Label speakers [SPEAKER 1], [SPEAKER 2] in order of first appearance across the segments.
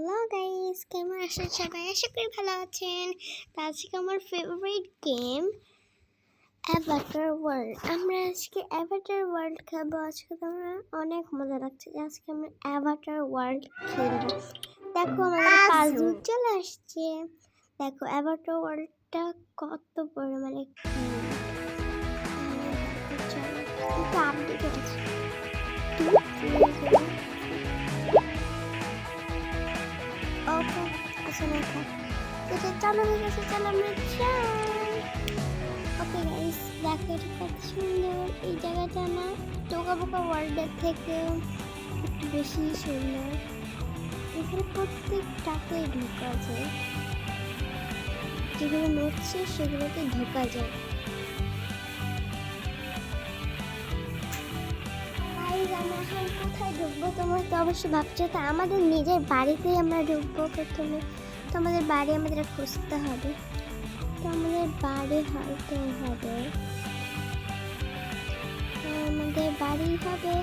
[SPEAKER 1] Hello guys, কেমন আছেন সবাই? আশা করি ভালো আছেন। তো আজকে আমার ফেভারিট গেম অ্যাভাটার ওয়ার্ল্ড। আমরা আজকে অ্যাভাটার ওয়ার্ল্ড খেলবো। আজকে তো আমরা অনেক মজা লাগছে যে আজকে আমরা অ্যাভাটার ওয়ার্ল্ড খেলবো। দেখো আমাদের পাজল চলে আসছে। দেখো অ্যাভাটার ওয়ার্ল্ডটা কত পরিমাণে কিন্তু আপডেট হয়েছে। ওকে আচ্ছা দেখো এটা চালু হয়ে গেছে, চলো আমরা যাই। ওকে গাইস, দেখো এটা কত সুন্দর। এই জায়গাটা না টোকা বোকা ওয়ার্ল্ডের থেকে একটু বেশি সুন্দর। এখানে প্রত্যেকটাতে ঢোকা যায়, যেগুলো নড়ছে সেগুলোতে ঢোকা যায়। আমরা এখন কোথায় ঢুকবো? তোমরা তো অবশ্যই ভাবছো তো আমাদের নিজের বাড়িতেই আমরা ঢুকবো প্রথমে। তো আমাদের বাড়ি আমাদের খুঁজতে হবে। তো আমাদের বাড়ি হয়তো হবে, আমাদের বাড়ি হবে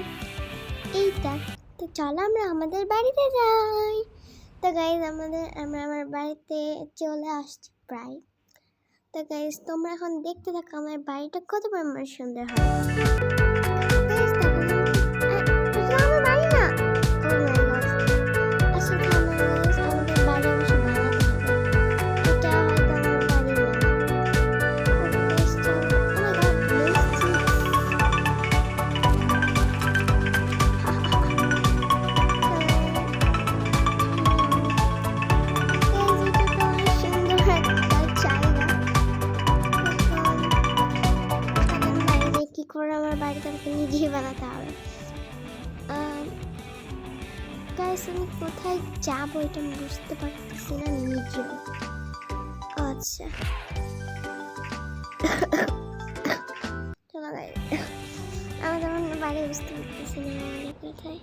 [SPEAKER 1] এইটা। তো চলো আমরা আমাদের বাড়িতে যাই। তো গাইজ আমরা আমার বাড়িতে চলে আসছি প্রায়। তো গাইজ তোমরা এখন দেখতে থাকো আমার বাড়িটা কত পরিমাণ সুন্দর হয়। আমার বাড়িতে আমাকে নিজেই বানাতে হবে। গাইস আমি কোথায় যাবো এটা আমি বুঝতে পারতেছি না নিজেও। আচ্ছা চলো গাইস, আমাদের বাড়ি বুঝতে পারতেছি না কোথায়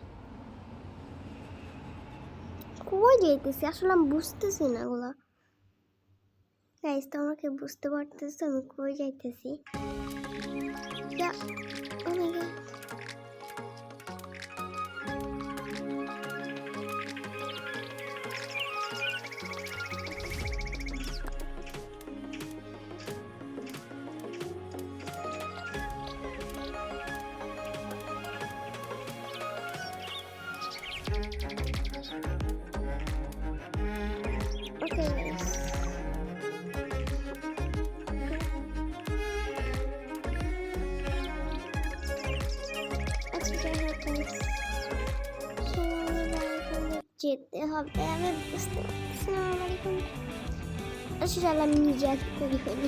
[SPEAKER 1] কই যাইতেছি, আসলে আমি বুঝতেছি না ওগুলো। গাইস তো আমাকে বুঝতে পারতেছি আমি কই যাইতেছি। Oh my god. Okay, guys. যেতে হবে, আমি বুঝতে পারছি না আমার বাড়ি কোনটা। আচ্ছা চলো আমি নিজে আগে তৈরি করি।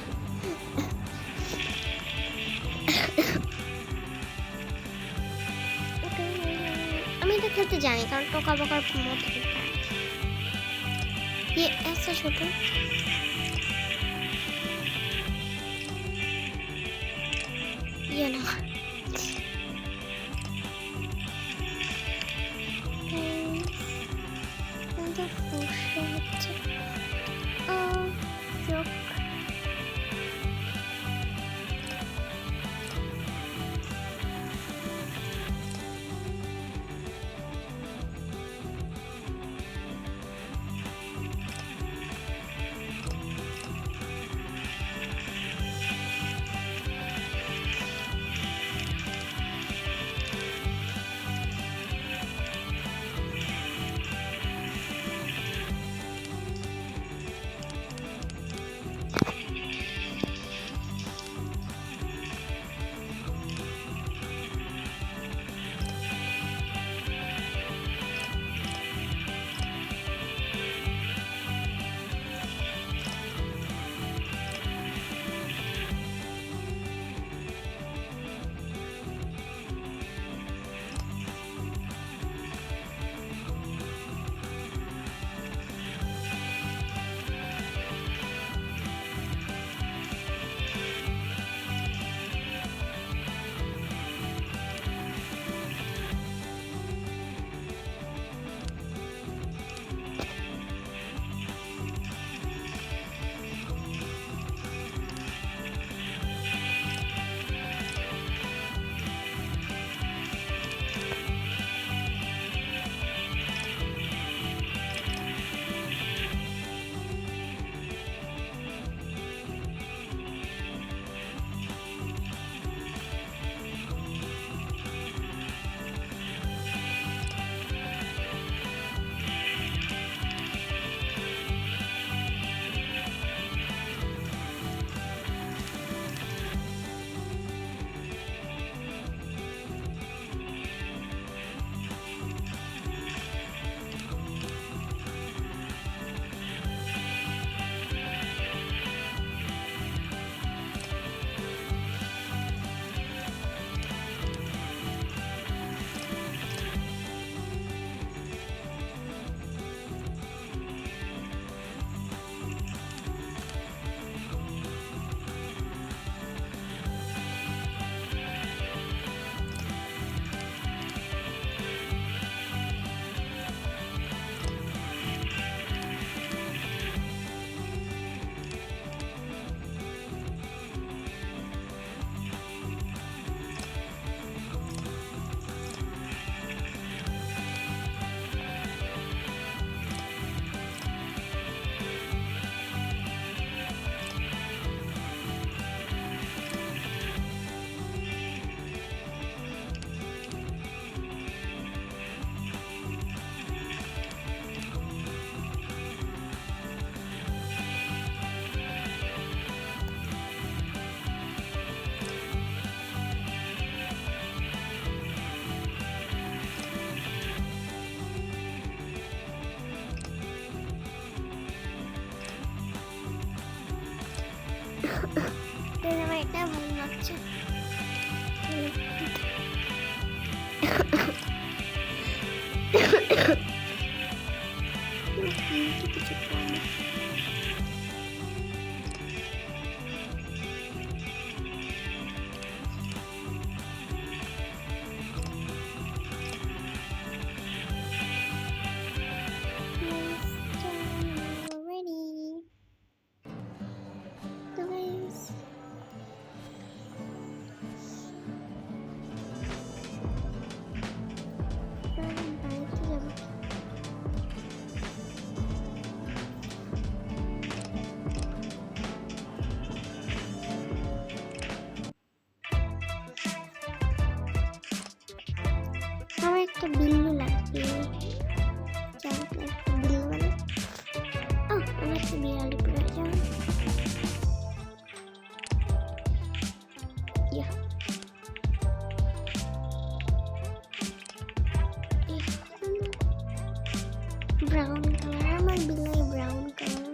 [SPEAKER 1] আমি এটা খেলতে জানি কারণ টোকা বোকার মতো এত ছোট। ইয়ে না হচ্ছে হচ্ছে। কিছু আমার একটা বিল্লু লাগবে। একটা বিল্লু মানে আমার একটা বিড়ালি প্রয়োজন। ব্রাউন কালার, আমার বিলাই ব্রাউন কালার।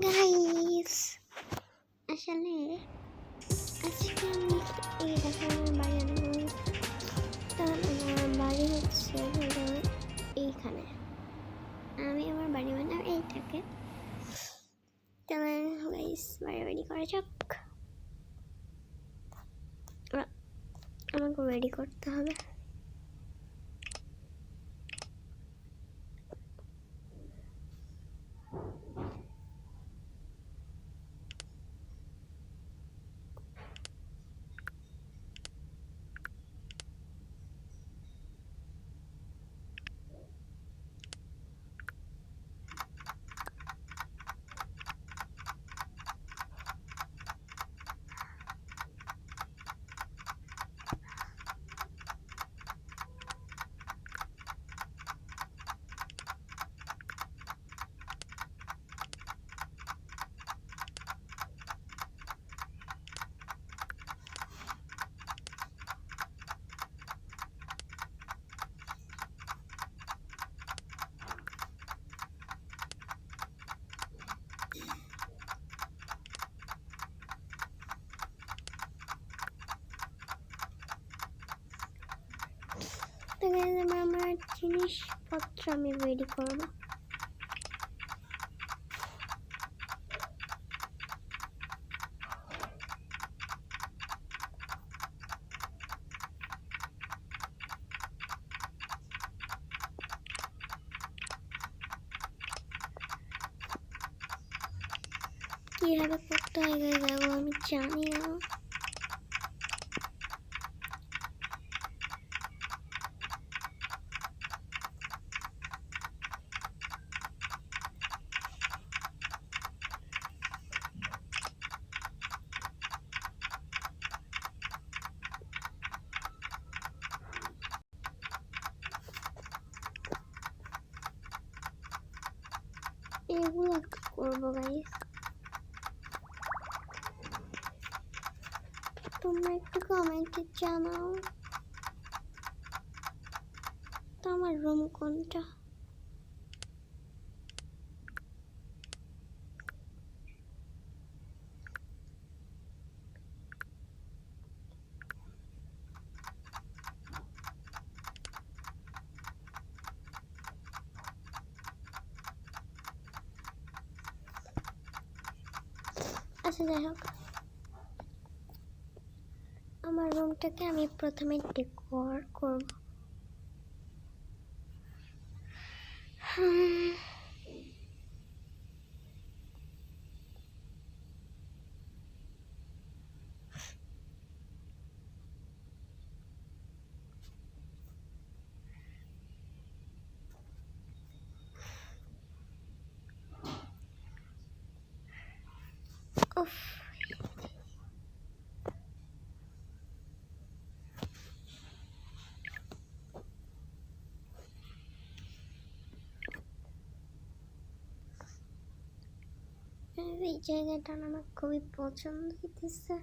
[SPEAKER 1] গাইস আসলে আজকে আমি এই দেখো আমার বাড়ি আনবো। কারণ আমার বাড়ি হচ্ছে এইখানে, আমি আমার বাড়ি মানে এই থাকে। তাহলে গাইস বাড়ি করা যাক। আমাকে রেডি করতে হবে। তো গাইস আমার জিনিসপত্র আমি রেডি করবো। কিভাবে করতে হয় গাইস আমি জানি না। এগুলো করবো গাইস, তোমরা একটু কমেন্টে জানাও তো আমার রুম কোনটা। আচ্ছা যাই হোক, আমার রুমটাকে আমি প্রথমে ডেকোর করব। এই জায়গাটা আমার খুবই পছন্দ হইতেছে।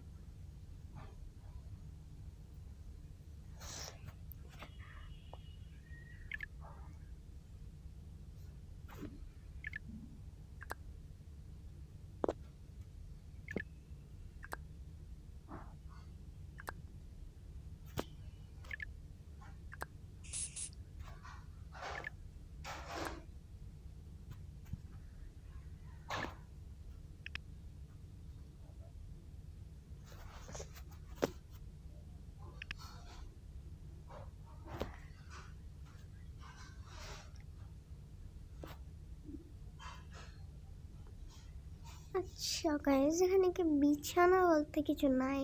[SPEAKER 1] আচ্ছা গাইস, এখানে কি বিছানা বলতে কিছু নাই?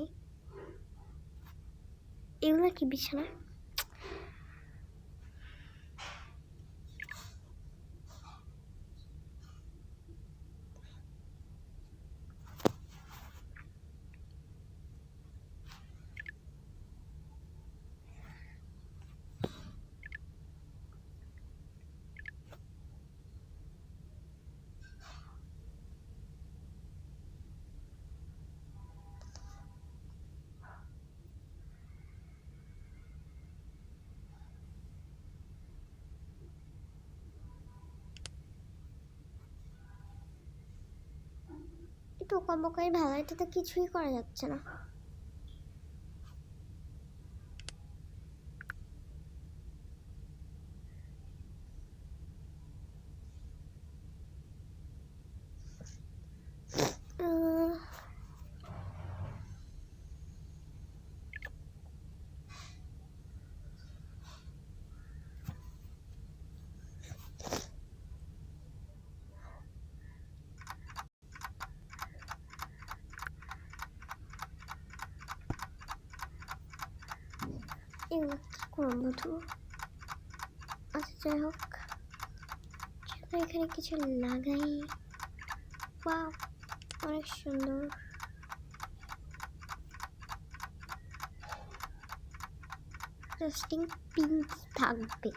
[SPEAKER 1] এগুলো কি বিছানা? একটু কমকাই ভালো, এটা তো কিছুই করা যাচ্ছে না। এগুলো কি করবো তো? আচ্ছা যাই হোক, চলো এখানে কিছু লাগাই। ওয়াও, অনেক সুন্দর। ইন্টারেস্টিং পিঙ্ক থাকবে।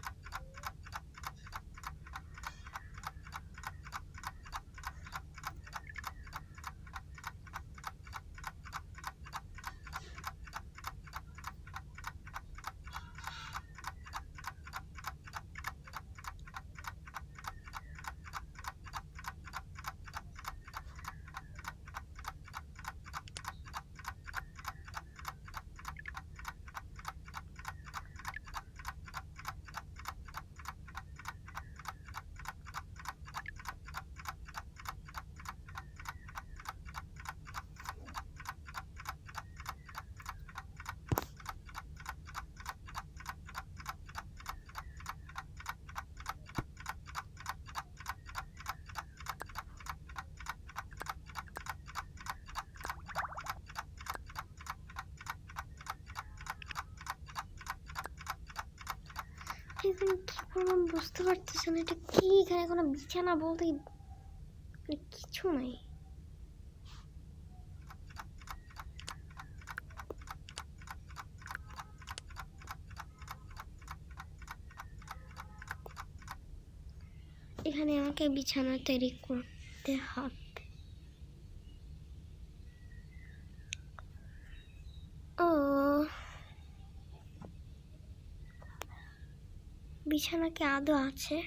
[SPEAKER 1] এখানে কি করবো বুঝতে পারতেছি না, এটা কি? এখানে কোনো বিছানা বলতে কিছু নাই। এখানে আমাকে বিছানা তৈরি করতে হবে। ও, বিছানা কি আদৌ আছে?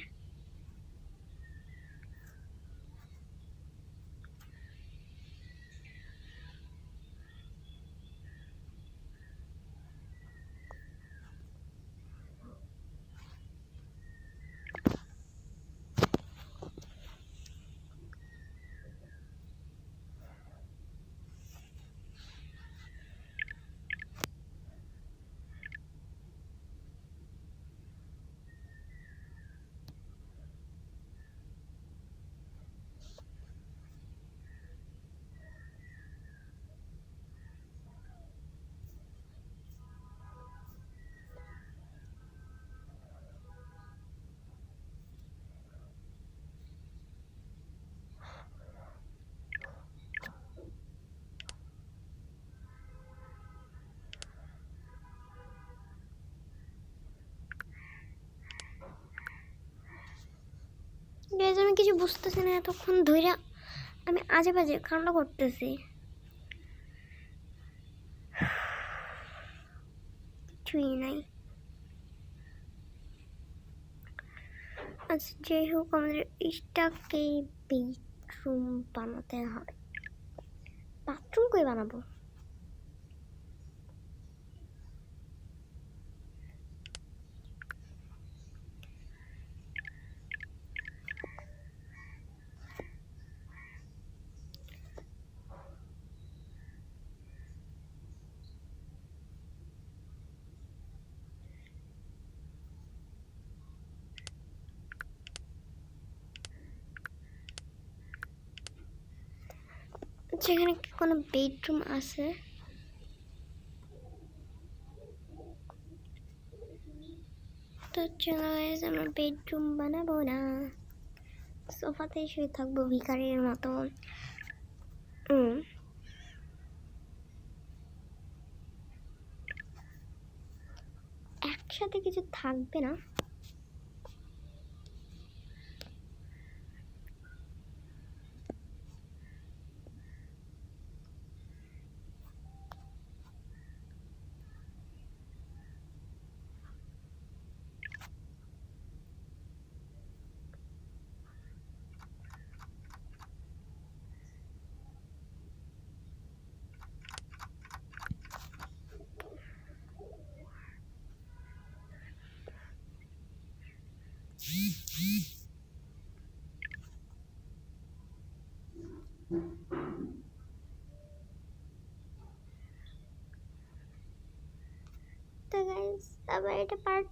[SPEAKER 1] আমি কিছু বুঝতেছি না, এতক্ষণ ধরে আমি আজে বাজে কান্না করতেছি। কিছুই নাই। আচ্ছা যাই হোক, আমাদের ইস্টাকে বেডরুম বানাতে হবে। বাথরুম কই বানাবো? যেখানে কি কোনো বেডরুম আছে? তো চলো গাইস, আমরা বেডরুম বানাবো না, সোফাতেই শুয়ে থাকবো ভিখারির মতো। একসাথে কিছু থাকবে না। তো গাইস, আবার এটা পার্ট